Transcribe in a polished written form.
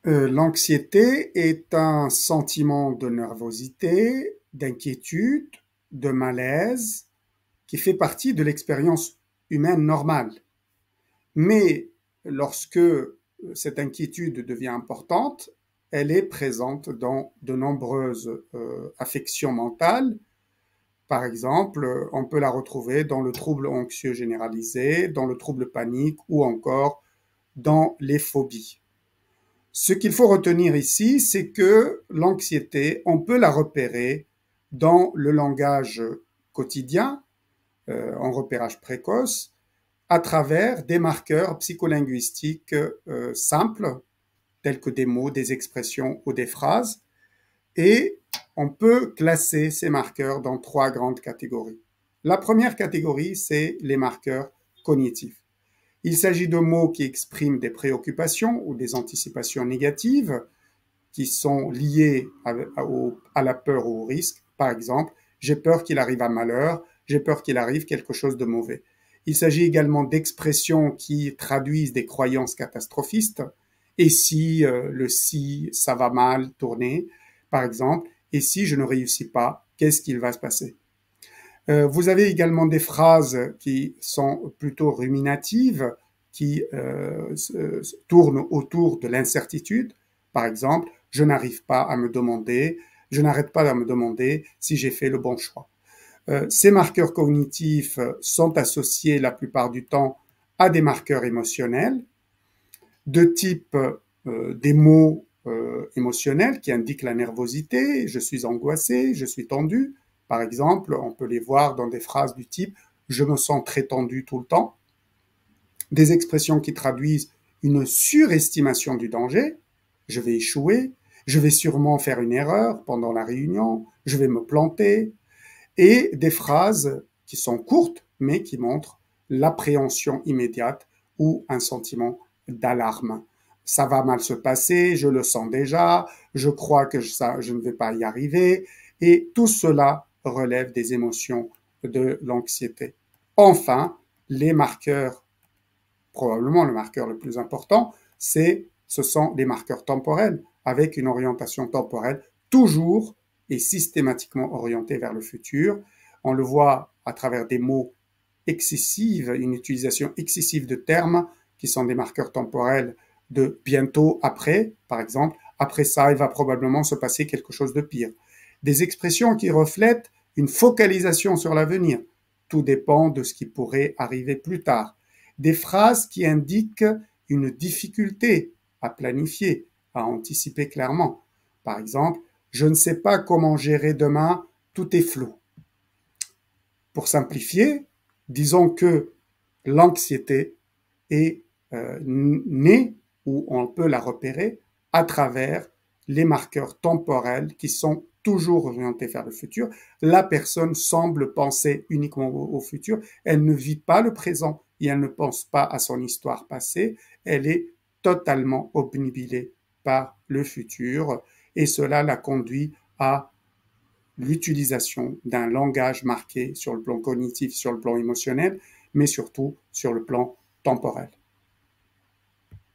L'anxiété est un sentiment de nervosité, d'inquiétude, de malaise qui fait partie de l'expérience humaine normale. Mais lorsque cette inquiétude devient importante, elle est présente dans de nombreuses affections mentales. Par exemple, on peut la retrouver dans le trouble anxieux généralisé, dans le trouble panique ou encore dans les phobies. Ce qu'il faut retenir ici, c'est que l'anxiété, on peut la repérer dans le langage quotidien, en repérage précoce, à travers des marqueurs psycholinguistiques simples, tels que des mots, des expressions ou des phrases. Et on peut classer ces marqueurs dans trois grandes catégories. La première catégorie, c'est les marqueurs cognitifs. Il s'agit de mots qui expriment des préoccupations ou des anticipations négatives qui sont liées à la peur ou au risque. Par exemple, j'ai peur qu'il arrive un malheur, j'ai peur qu'il arrive quelque chose de mauvais. Il s'agit également d'expressions qui traduisent des croyances catastrophistes. Et si le si ça va mal tourner, par exemple, et si je ne réussis pas, qu'est-ce qu'il va se passer? Vous avez également des phrases qui sont plutôt ruminatives, qui tournent autour de l'incertitude. Par exemple, je n'arrive pas à me demander, je n'arrête pas à me demander si j'ai fait le bon choix. Ces marqueurs cognitifs sont associés la plupart du temps à des marqueurs émotionnels, de type des mots émotionnels qui indiquent la nervosité, je suis angoissé, je suis tendu. Par exemple, on peut les voir dans des phrases du type je me sens très tendu tout le temps. Des expressions qui traduisent une surestimation du danger, je vais échouer, je vais sûrement faire une erreur pendant la réunion, je vais me planter, et des phrases qui sont courtes mais qui montrent l'appréhension immédiate ou un sentiment d'alarme. Ça va mal se passer, je le sens déjà, je crois que je ne vais pas y arriver, et tout cela relève des émotions de l'anxiété. Enfin, les marqueurs, probablement le marqueur le plus important, ce sont les marqueurs temporels, avec une orientation temporelle toujours et systématiquement orientée vers le futur. On le voit à travers des mots excessifs, une utilisation excessive de termes qui sont des marqueurs temporels de bientôt après, par exemple, après ça, il va probablement se passer quelque chose de pire. Des expressions qui reflètent une focalisation sur l'avenir. Tout dépend de ce qui pourrait arriver plus tard. Des phrases qui indiquent une difficulté à planifier, à anticiper clairement. Par exemple, je ne sais pas comment gérer demain, tout est flou. Pour simplifier, disons que l'anxiété est née ou on peut la repérer à travers les marqueurs temporels qui sont toujours orientés vers le futur. La personne semble penser uniquement au futur. Elle ne vit pas le présent et elle ne pense pas à son histoire passée. Elle est totalement obnubilée par le futur et cela la conduit à l'utilisation d'un langage marqué sur le plan cognitif, sur le plan émotionnel, mais surtout sur le plan temporel.